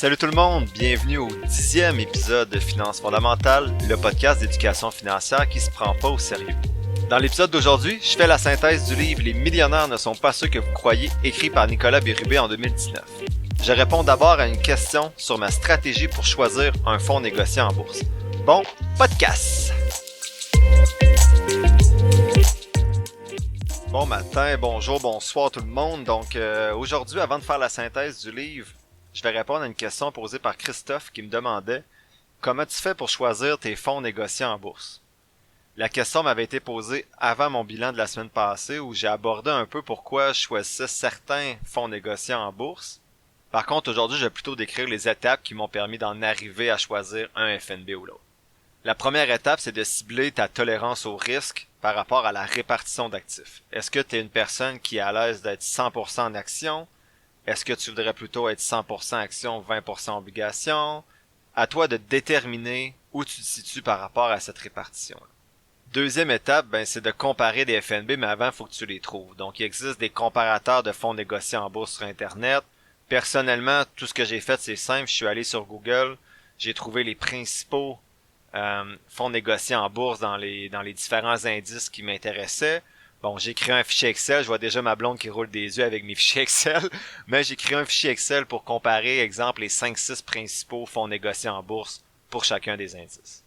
Salut tout le monde, bienvenue au 10e épisode de Finances fondamentales, le podcast d'éducation financière qui se prend pas au sérieux. Dans l'épisode d'aujourd'hui, je fais la synthèse du livre Les millionnaires ne sont pas ceux que vous croyez, écrit par Nicolas Bérubé en 2019. Je réponds d'abord à une question sur ma stratégie pour choisir un fonds négocié en bourse. Bon podcast! Bon matin, bonjour, bonsoir tout le monde. Donc aujourd'hui, avant de faire la synthèse du livre, je vais répondre à une question posée par Christophe qui me demandait « Comment tu fais pour choisir tes fonds négociés en bourse? » La question m'avait été posée avant mon bilan de la semaine passée où j'ai abordé un peu pourquoi je choisissais certains fonds négociés en bourse. Par contre, aujourd'hui, je vais plutôt décrire les étapes qui m'ont permis d'en arriver à choisir un FNB ou l'autre. La première étape, c'est de cibler ta tolérance au risque par rapport à la répartition d'actifs. Est-ce que tu es une personne qui est à l'aise d'être 100% en action? Est-ce que tu voudrais plutôt être 100% action, 20% obligation? À toi de déterminer où tu te situes par rapport à cette répartition-là. Deuxième étape, c'est de comparer des FNB, mais avant, il faut que tu les trouves. Donc, il existe des comparateurs de fonds négociés en bourse sur Internet. Personnellement, tout ce que j'ai fait, c'est simple. Je suis allé sur Google, j'ai trouvé les principaux fonds négociés en bourse dans les différents indices qui m'intéressaient. Bon, j'ai créé un fichier Excel, je vois déjà ma blonde qui roule des yeux avec mes fichiers Excel, mais j'ai créé un fichier Excel pour comparer, exemple, les 5-6 principaux fonds négociés en bourse pour chacun des indices.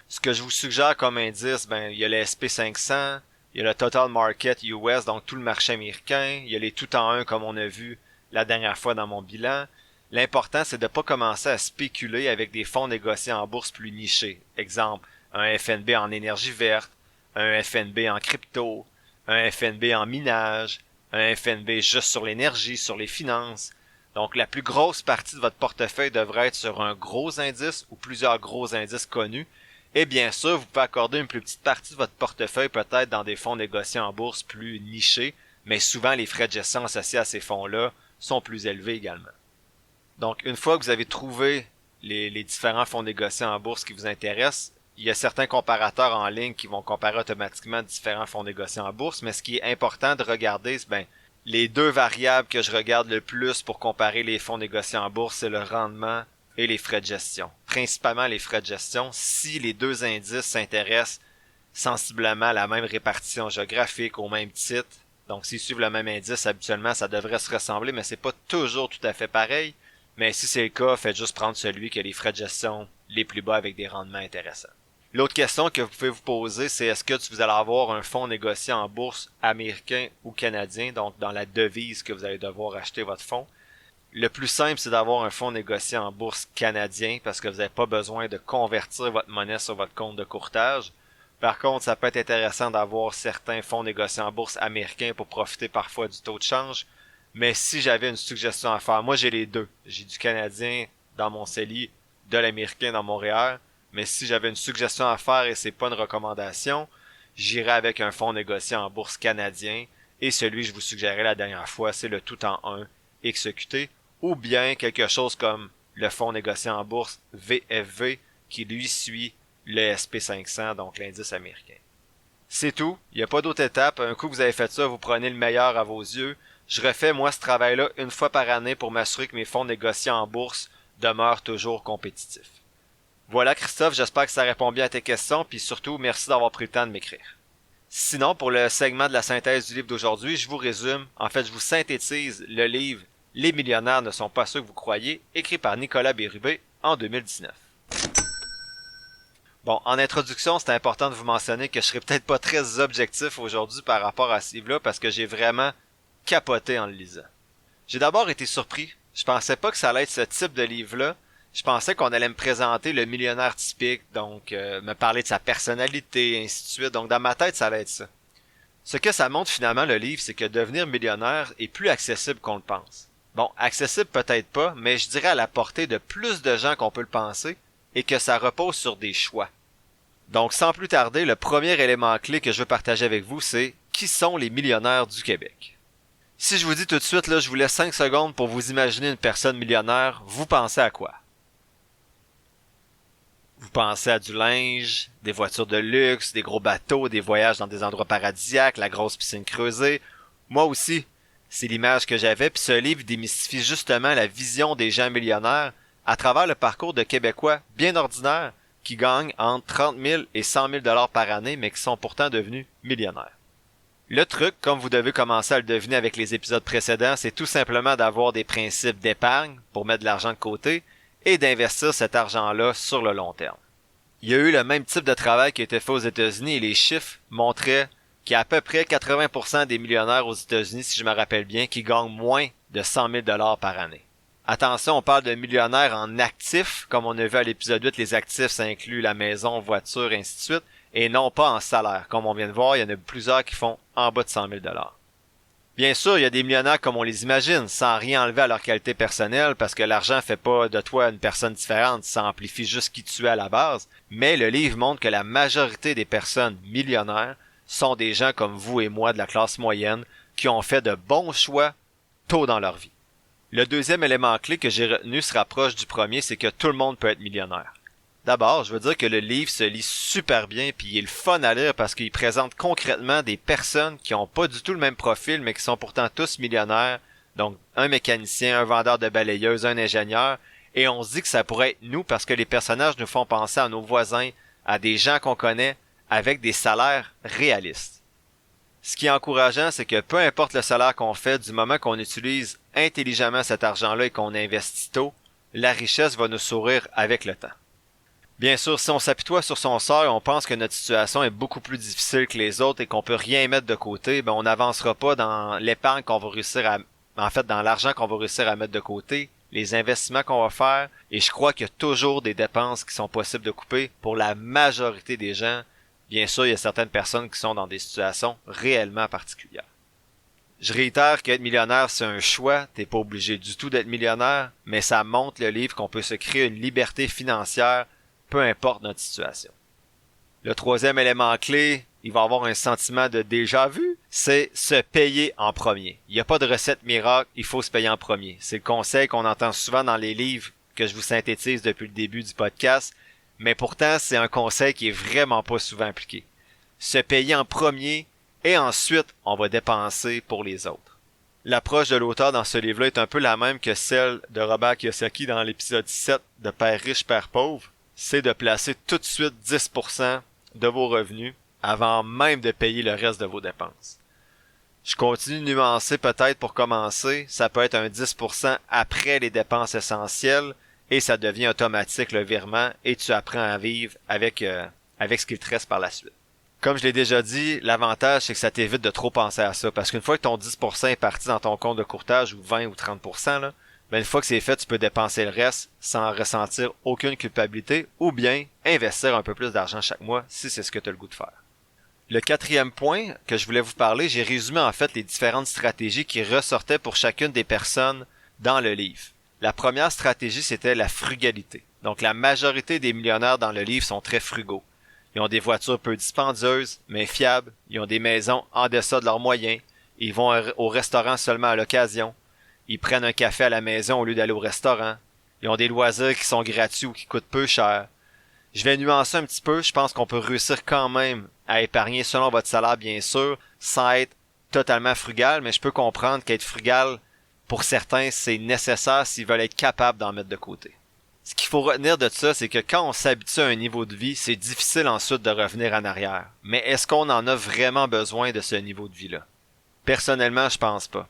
Ce que je vous suggère comme indice, il y a le SP500, il y a le Total Market US, donc tout le marché américain, il y a les tout en un comme on a vu la dernière fois dans mon bilan. L'important, c'est de ne pas commencer à spéculer avec des fonds négociés en bourse plus nichés. Exemple, un FNB en énergie verte, un FNB en crypto, un FNB en minage, un FNB juste sur l'énergie, sur les finances. Donc, la plus grosse partie de votre portefeuille devrait être sur un gros indice ou plusieurs gros indices connus. Et bien sûr, vous pouvez accorder une plus petite partie de votre portefeuille peut-être dans des fonds négociés en bourse plus nichés, mais souvent les frais de gestion associés à ces fonds-là sont plus élevés également. Donc, une fois que vous avez trouvé les différents fonds négociés en bourse qui vous intéressent, il y a certains comparateurs en ligne qui vont comparer automatiquement différents fonds négociés en bourse, mais ce qui est important de regarder, c'est les deux variables que je regarde le plus pour comparer les fonds négociés en bourse, c'est le rendement et les frais de gestion. Principalement les frais de gestion, si les deux indices s'intéressent sensiblement à la même répartition géographique, au même titre. Donc, s'ils suivent le même indice, habituellement, ça devrait se ressembler, mais c'est pas toujours tout à fait pareil. Mais si c'est le cas, faites juste prendre celui qui a les frais de gestion les plus bas avec des rendements intéressants. L'autre question que vous pouvez vous poser, c'est est-ce que vous allez avoir un fonds négocié en bourse américain ou canadien, donc dans la devise que vous allez devoir acheter votre fonds. Le plus simple, c'est d'avoir un fonds négocié en bourse canadien parce que vous n'avez pas besoin de convertir votre monnaie sur votre compte de courtage. Par contre, ça peut être intéressant d'avoir certains fonds négociés en bourse américains pour profiter parfois du taux de change. Mais si j'avais une suggestion à faire, moi j'ai les deux. J'ai du canadien dans mon CELI, de l'américain dans mon REER. Mais si j'avais une suggestion à faire et c'est pas une recommandation, j'irais avec un fonds négocié en bourse canadien. Et celui que je vous suggérais la dernière fois, c'est le tout en un XEQT. Ou bien quelque chose comme le fonds négocié en bourse VFV qui lui suit le SP500, donc l'indice américain. C'est tout, il n'y a pas d'autre étape. Un coup que vous avez fait ça, vous prenez le meilleur à vos yeux. Je refais moi ce travail-là une fois par année pour m'assurer que mes fonds négociés en bourse demeurent toujours compétitifs. Voilà Christophe, j'espère que ça répond bien à tes questions, puis surtout merci d'avoir pris le temps de m'écrire. Sinon, pour le segment de la synthèse du livre d'aujourd'hui, je vous résume, je vous synthétise le livre « Les millionnaires ne sont pas ceux que vous croyez », écrit par Nicolas Bérubé en 2019. Bon, en introduction, c'est important de vous mentionner que je serai peut-être pas très objectif aujourd'hui par rapport à ce livre-là parce que j'ai vraiment capoté en le lisant. J'ai d'abord été surpris. Je pensais pas que ça allait être ce type de livre-là. Je pensais qu'on allait me présenter le millionnaire typique, donc me parler de sa personnalité, et ainsi de suite. Donc dans ma tête, ça allait être ça. Ce que ça montre finalement le livre, c'est que devenir millionnaire est plus accessible qu'on le pense. Bon, accessible peut-être pas, mais je dirais à la portée de plus de gens qu'on peut le penser et que ça repose sur des choix. Donc sans plus tarder, le premier élément clé que je veux partager avec vous, c'est qui sont les millionnaires du Québec? Si je vous dis tout de suite, là, je vous laisse 5 secondes pour vous imaginer une personne millionnaire, vous pensez à quoi? Vous pensez à du linge, des voitures de luxe, des gros bateaux, des voyages dans des endroits paradisiaques, la grosse piscine creusée. Moi aussi, c'est l'image que j'avais, puis ce livre démystifie justement la vision des gens millionnaires à travers le parcours de Québécois bien ordinaires qui gagnent entre 30 000 et 100 000 $ par année, mais qui sont pourtant devenus millionnaires. Le truc, comme vous devez commencer à le deviner avec les épisodes précédents, c'est tout simplement d'avoir des principes d'épargne pour mettre de l'argent de côté et d'investir cet argent-là sur le long terme. Il y a eu le même type de travail qui a été fait aux États-Unis et les chiffres montraient qu'il y a à peu près 80% des millionnaires aux États-Unis, si je me rappelle bien, qui gagnent moins de 100 000 $ par année. Attention, on parle de millionnaires en actifs, comme on a vu à l'épisode 8, les actifs, ça inclut la maison, voiture, ainsi de suite, et non pas en salaire. Comme on vient de voir, il y en a plusieurs qui font en bas de 100 000 $. Bien sûr, il y a des millionnaires comme on les imagine, sans rien enlever à leur qualité personnelle, parce que l'argent fait pas de toi une personne différente, ça amplifie juste qui tu es à la base, mais le livre montre que la majorité des personnes millionnaires sont des gens comme vous et moi de la classe moyenne, qui ont fait de bons choix tôt dans leur vie. Le deuxième élément clé que j'ai retenu se rapproche du premier, c'est que tout le monde peut être millionnaire. D'abord, je veux dire que le livre se lit super bien puis il est le fun à lire parce qu'il présente concrètement des personnes qui ont pas du tout le même profil mais qui sont pourtant tous millionnaires. Donc, un mécanicien, un vendeur de balayeuses, un ingénieur. Et on se dit que ça pourrait être nous parce que les personnages nous font penser à nos voisins, à des gens qu'on connaît avec des salaires réalistes. Ce qui est encourageant, c'est que peu importe le salaire qu'on fait, du moment qu'on utilise intelligemment cet argent-là et qu'on investit tôt, la richesse va nous sourire avec le temps. Bien sûr, si on s'apitoie sur son sort et on pense que notre situation est beaucoup plus difficile que les autres et qu'on peut rien mettre de côté, on n'avancera pas dans l'épargne qu'on va réussir dans l'argent qu'on va réussir à mettre de côté, les investissements qu'on va faire, et je crois qu'il y a toujours des dépenses qui sont possibles de couper pour la majorité des gens. Bien sûr, il y a certaines personnes qui sont dans des situations réellement particulières. Je réitère qu'être millionnaire, c'est un choix. T'es pas obligé du tout d'être millionnaire, mais ça montre le livre qu'on peut se créer une liberté financière, peu importe notre situation. Le troisième élément clé, il va avoir un sentiment de déjà vu, c'est se payer en premier. Il n'y a pas de recette miracle, il faut se payer en premier. C'est le conseil qu'on entend souvent dans les livres que je vous synthétise depuis le début du podcast. Mais pourtant, c'est un conseil qui est vraiment pas souvent appliqué. Se payer en premier et ensuite, on va dépenser pour les autres. L'approche de l'auteur dans ce livre-là est un peu la même que celle de Robert Kiyosaki dans l'épisode 7 de Père riche, Père pauvre. C'est de placer tout de suite 10% de vos revenus avant même de payer le reste de vos dépenses. Je continue de nuancer peut-être pour commencer. Ça peut être un 10% après les dépenses essentielles. Et ça devient automatique le virement et tu apprends à vivre avec ce qu'il te reste par la suite. Comme je l'ai déjà dit, l'avantage c'est que ça t'évite de trop penser à ça parce qu'une fois que ton 10% est parti dans ton compte de courtage ou 20 ou 30%, là, une fois que c'est fait, tu peux dépenser le reste sans ressentir aucune culpabilité ou bien investir un peu plus d'argent chaque mois si c'est ce que tu as le goût de faire. Le quatrième point que je voulais vous parler, j'ai résumé en fait les différentes stratégies qui ressortaient pour chacune des personnes dans le livre. La première stratégie, c'était la frugalité. Donc, la majorité des millionnaires dans le livre sont très frugaux. Ils ont des voitures peu dispendieuses, mais fiables. Ils ont des maisons en deçà de leurs moyens. Ils vont au restaurant seulement à l'occasion. Ils prennent un café à la maison au lieu d'aller au restaurant. Ils ont des loisirs qui sont gratuits ou qui coûtent peu cher. Je vais nuancer un petit peu. Je pense qu'on peut réussir quand même à épargner selon votre salaire, bien sûr, sans être totalement frugal, mais je peux comprendre qu'être frugal, pour certains, c'est nécessaire s'ils veulent être capables d'en mettre de côté. Ce qu'il faut retenir de ça, c'est que quand on s'habitue à un niveau de vie, c'est difficile ensuite de revenir en arrière. Mais est-ce qu'on en a vraiment besoin de ce niveau de vie-là? Personnellement, je pense pas.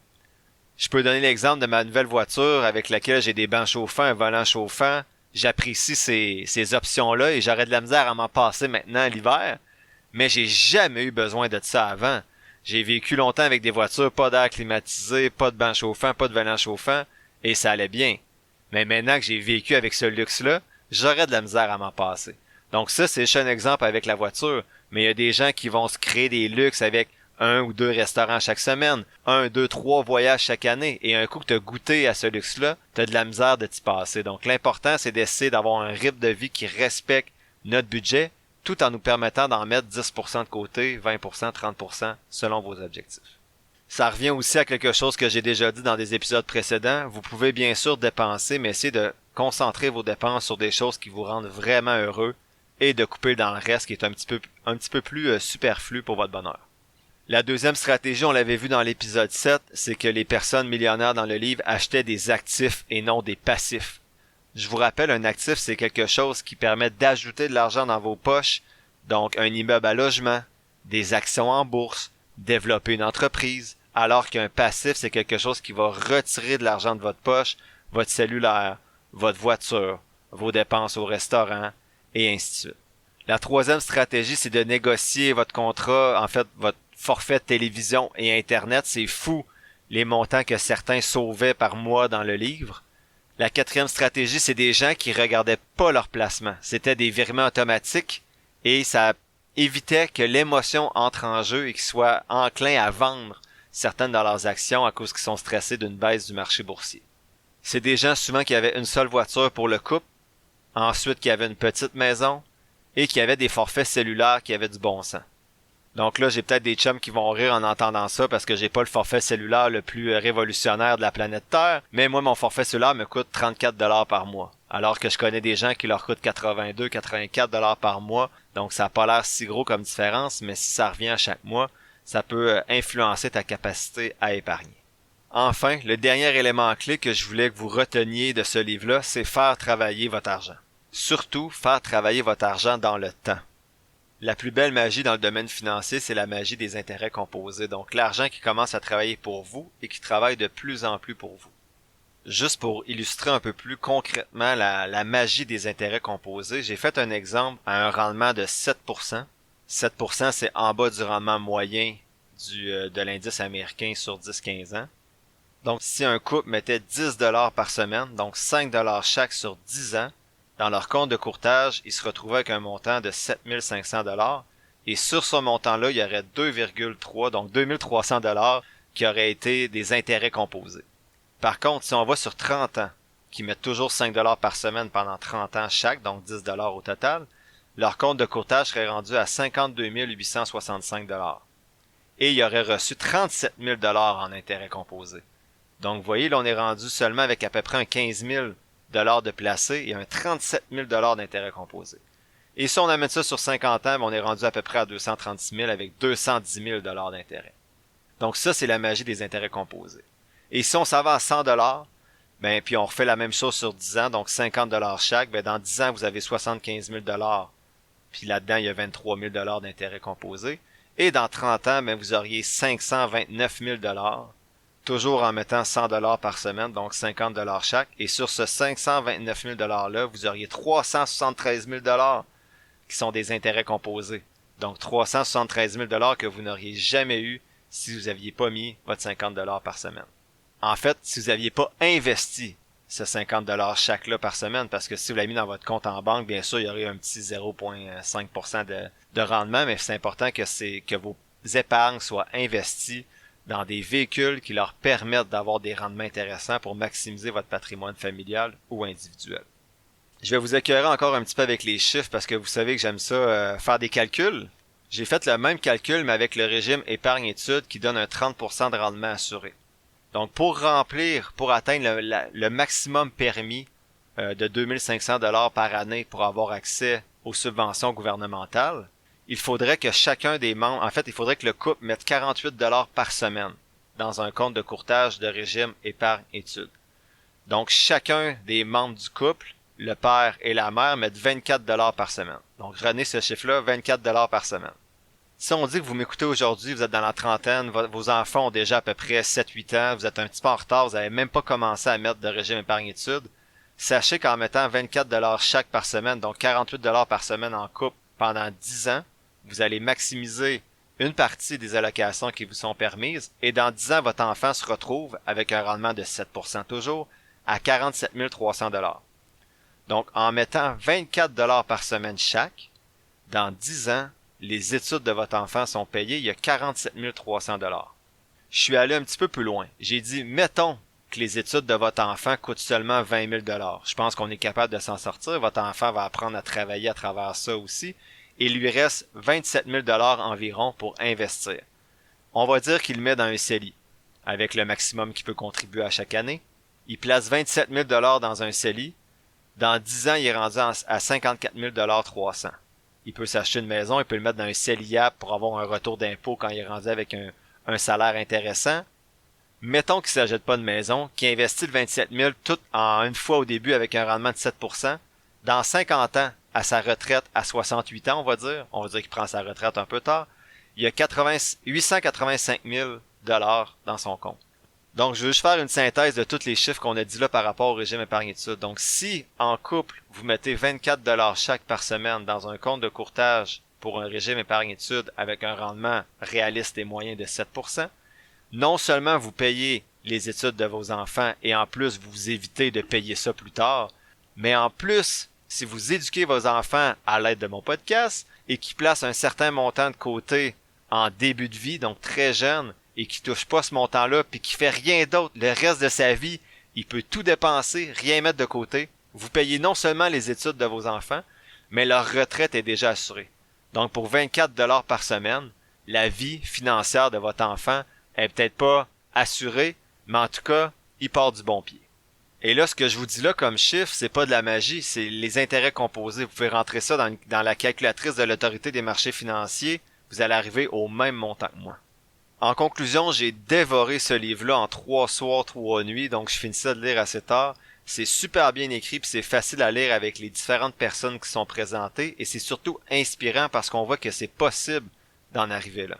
Je peux donner l'exemple de ma nouvelle voiture avec laquelle j'ai des bancs chauffants, un volant chauffant. J'apprécie ces options-là et j'aurais de la misère à m'en passer maintenant l'hiver. Mais j'ai jamais eu besoin de ça avant. J'ai vécu longtemps avec des voitures, pas d'air climatisé, pas de banc chauffant, pas de volant chauffant, et ça allait bien. Mais maintenant que j'ai vécu avec ce luxe-là, j'aurais de la misère à m'en passer. Donc ça, c'est juste un exemple avec la voiture. Mais il y a des gens qui vont se créer des luxes avec 1 ou 2 restaurants chaque semaine, 1, 2, 3 voyages chaque année, et un coup que tu as goûté à ce luxe-là, tu as de la misère de t'y passer. Donc l'important, c'est d'essayer d'avoir un rythme de vie qui respecte notre budget, tout en nous permettant d'en mettre 10% de côté, 20%, 30% selon vos objectifs. Ça revient aussi à quelque chose que j'ai déjà dit dans des épisodes précédents. Vous pouvez bien sûr dépenser, mais essayez de concentrer vos dépenses sur des choses qui vous rendent vraiment heureux et de couper dans le reste qui est un petit peu plus superflu pour votre bonheur. La deuxième stratégie, on l'avait vu dans l'épisode 7, c'est que les personnes millionnaires dans le livre achetaient des actifs et non des passifs. Je vous rappelle, un actif, c'est quelque chose qui permet d'ajouter de l'argent dans vos poches, donc un immeuble à logement, des actions en bourse, développer une entreprise, alors qu'un passif, c'est quelque chose qui va retirer de l'argent de votre poche, votre cellulaire, votre voiture, vos dépenses au restaurant, et ainsi de suite. La troisième stratégie, c'est de négocier votre contrat, en fait, votre forfait de télévision et Internet. C'est fou les montants que certains sauvaient par mois dans le livre. La quatrième stratégie, c'est des gens qui regardaient pas leur placement. C'était des virements automatiques et ça évitait que l'émotion entre en jeu et qu'ils soient enclins à vendre certaines de leurs actions à cause qu'ils sont stressés d'une baisse du marché boursier. C'est des gens souvent qui avaient une seule voiture pour le couple, ensuite qui avaient une petite maison et qui avaient des forfaits cellulaires qui avaient du bon sens. Donc là, j'ai peut-être des chums qui vont rire en entendant ça parce que j'ai pas le forfait cellulaire le plus révolutionnaire de la planète Terre, mais moi, mon forfait cellulaire me coûte 34$ par mois. Alors que je connais des gens qui leur coûtent 82, 84$ par mois, donc ça n'a pas l'air si gros comme différence, mais si ça revient à chaque mois, ça peut influencer ta capacité à épargner. Enfin, le dernier élément clé que je voulais que vous reteniez de ce livre-là, c'est faire travailler votre argent. Surtout, faire travailler votre argent dans le temps. La plus belle magie dans le domaine financier, c'est la magie des intérêts composés, donc l'argent qui commence à travailler pour vous et qui travaille de plus en plus pour vous. Juste pour illustrer un peu plus concrètement la magie des intérêts composés, j'ai fait un exemple à un rendement de 7%. 7%, c'est en bas du rendement moyen de l'indice américain sur 10-15 ans. Donc, si un couple mettait 10$ par semaine, donc 5$ chaque sur 10 ans, dans leur compte de courtage, ils se retrouvaient avec un montant de 7500$. Et sur ce montant-là, il y aurait 2,3, donc 2300$ qui auraient été des intérêts composés. Par contre, si on va sur 30 ans, qui mettent toujours 5$ par semaine pendant 30 ans chaque, donc 10$ au total, leur compte de courtage serait rendu à 52 865$. Et ils auraient reçu 37 000$ en intérêts composés. Donc, vous voyez, là, on est rendu seulement avec à peu près un 15 000$ de placé et un 37 000$ d'intérêts composés. Et si on amène ça sur 50 ans, on est rendu à peu près à 236 000$ avec 210 000$ d'intérêt. Donc ça, c'est la magie des intérêts composés. Et si on s'en va à 100$, ben, puis on refait la même chose sur 10 ans, donc 50$ chaque, ben, dans 10 ans, vous avez 75 000$. Puis là-dedans, il y a 23 000$ d'intérêts composés. Et dans 30 ans, ben, vous auriez 529 000$. Toujours en mettant 100$ par semaine, donc 50$ chaque. Et sur ce 529 000$-là, vous auriez 373 000$ qui sont des intérêts composés. Donc 373 000$ que vous n'auriez jamais eu si vous n'aviez pas mis votre 50$ par semaine. En fait, si vous n'aviez pas investi ce 50$ chaque-là par semaine, parce que si vous l'avez mis dans votre compte en banque, bien sûr, il y aurait un petit 0,5% de rendement, mais c'est important que vos épargnes soient investies dans des véhicules qui leur permettent d'avoir des rendements intéressants pour maximiser votre patrimoine familial ou individuel. Je vais vous éclairer encore un petit peu avec les chiffres parce que vous savez que j'aime ça faire des calculs. J'ai fait le même calcul mais avec le régime épargne-études qui donne un 30% de rendement assuré. Donc pour atteindre le maximum permis de 2500$ par année pour avoir accès aux subventions gouvernementales, il faudrait que chacun des membres, en fait, il faudrait que le couple mette 48$ par semaine dans un compte de courtage de régime épargne-études. Donc, chacun des membres du couple, le père et la mère, mettent 24$ par semaine. Donc, retenez ce chiffre-là, 24$ par semaine. Si on dit que vous m'écoutez aujourd'hui, vous êtes dans la trentaine, vos enfants ont déjà à peu près 7-8 ans, vous êtes un petit peu en retard, vous n'avez même pas commencé à mettre de régime épargne-études, sachez qu'en mettant 24$ chaque par semaine, donc 48$ par semaine en couple pendant 10 ans, vous allez maximiser une partie des allocations qui vous sont permises et dans 10 ans, votre enfant se retrouve avec un rendement de 7% toujours à 47 300$. Donc, en mettant 24$ par semaine chaque, dans 10 ans, les études de votre enfant sont payées, il y a 47 300$. Je suis allé un petit peu plus loin. J'ai dit, mettons que les études de votre enfant coûtent seulement 20 000$. Je pense qu'on est capable de s'en sortir. Votre enfant va apprendre à travailler à travers ça aussi. Et il lui reste 27 000$ environ pour investir. On va dire qu'il met dans un CELI, avec le maximum qu'il peut contribuer à chaque année. Il place 27 000$ dans un CELI. Dans 10 ans, il est rendu à 54 300$. Il peut s'acheter une maison, il peut le mettre dans un CELIAP pour avoir un retour d'impôt quand il est rendu avec un salaire intéressant. Mettons qu'il ne s'achète pas de maison, qu'il investit le 27 000 tout en une fois au début avec un rendement de 7%. Dans 50 ans, à sa retraite à 68 ans, on va dire qu'il prend sa retraite un peu tard, il y a 885 000 dans son compte. Donc, je veux juste faire une synthèse de tous les chiffres qu'on a dit là par rapport au régime épargne études. Donc, si en couple, vous mettez 24 $ chaque par semaine dans un compte de courtage pour un régime épargne études avec un rendement réaliste et moyen de 7%, non seulement vous payez les études de vos enfants et en plus vous évitez de payer ça plus tard, mais en plus, si vous éduquez vos enfants à l'aide de mon podcast et qu'ils placent un certain montant de côté en début de vie, donc très jeune, et qui touche pas ce montant-là, puis qui fait rien d'autre le reste de sa vie, il peut tout dépenser, rien mettre de côté. Vous payez non seulement les études de vos enfants, mais leur retraite est déjà assurée. Donc pour 24 $ par semaine, la vie financière de votre enfant est peut-être pas assurée, mais en tout cas, il part du bon pied. Et là, ce que je vous dis là comme chiffre, c'est pas de la magie, c'est les intérêts composés. Vous pouvez rentrer ça dans la calculatrice de l'autorité des marchés financiers, vous allez arriver au même montant que moi. En conclusion, j'ai dévoré ce livre-là en 3 soirs, 3 nuits, donc je finis ça de lire assez tard. C'est super bien écrit puis c'est facile à lire avec les différentes personnes qui sont présentées et c'est surtout inspirant parce qu'on voit que c'est possible d'en arriver là.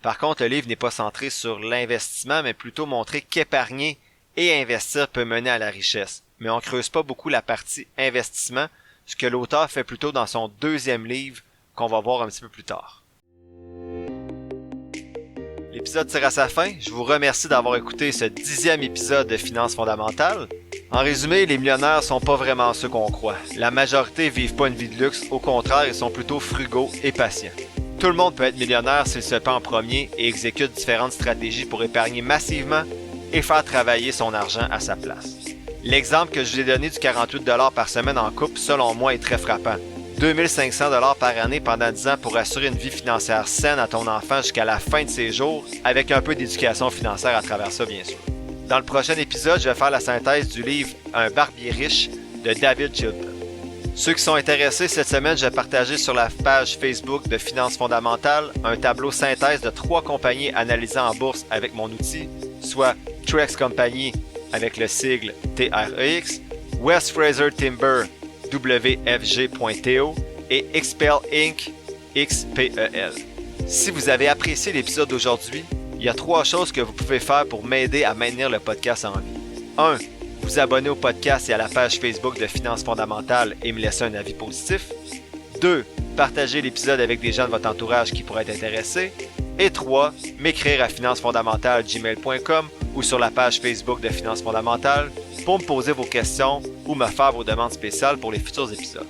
Par contre, le livre n'est pas centré sur l'investissement, mais plutôt montrer qu'épargner et investir peut mener à la richesse. Mais on creuse pas beaucoup la partie investissement, ce que l'auteur fait plutôt dans son 2e livre qu'on va voir un petit peu plus tard. L'épisode tire à sa fin. Je vous remercie d'avoir écouté ce 10e épisode de Finances fondamentales. En résumé, les millionnaires sont pas vraiment ceux qu'on croit. La majorité vivent pas une vie de luxe, au contraire, ils sont plutôt frugaux et patients. Tout le monde peut être millionnaire s'il se paie en premier et exécute différentes stratégies pour épargner massivement et faire travailler son argent à sa place. L'exemple que je vous ai donné du 48 $ par semaine en couple, selon moi, est très frappant. 2500 $ par année pendant 10 ans pour assurer une vie financière saine à ton enfant jusqu'à la fin de ses jours, avec un peu d'éducation financière à travers ça, bien sûr. Dans le prochain épisode, je vais faire la synthèse du livre Un barbier riche de David Chilton. Ceux qui sont intéressés, cette semaine, je vais partager sur la page Facebook de Finances fondamentales un tableau synthèse de 3 compagnies analysées en bourse avec mon outil, soit Trex Company avec le sigle TREX, West Fraser Timber WFG.TO et Expel Inc. XPEL. Si vous avez apprécié l'épisode d'aujourd'hui, il y a 3 choses que vous pouvez faire pour m'aider à maintenir le podcast en vie. 1. Vous abonner au podcast et à la page Facebook de Finances fondamentales et me laisser un avis positif. 2. Partager l'épisode avec des gens de votre entourage qui pourraient être intéressés. Et 3. M'écrire à financesfondamentales@gmail.com ou sur la page Facebook de Finances fondamentales pour me poser vos questions ou me faire vos demandes spéciales pour les futurs épisodes.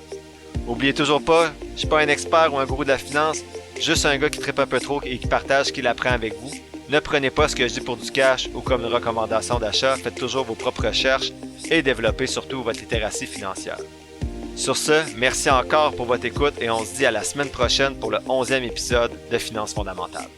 N'oubliez toujours pas, je suis pas un expert ou un gourou de la finance, juste un gars qui trippe un peu trop et qui partage ce qu'il apprend avec vous. Ne prenez pas ce que je dis pour du cash ou comme une recommandation d'achat, faites toujours vos propres recherches et développez surtout votre littératie financière. Sur ce, merci encore pour votre écoute et on se dit à la semaine prochaine pour le 11e épisode de Finances fondamentales.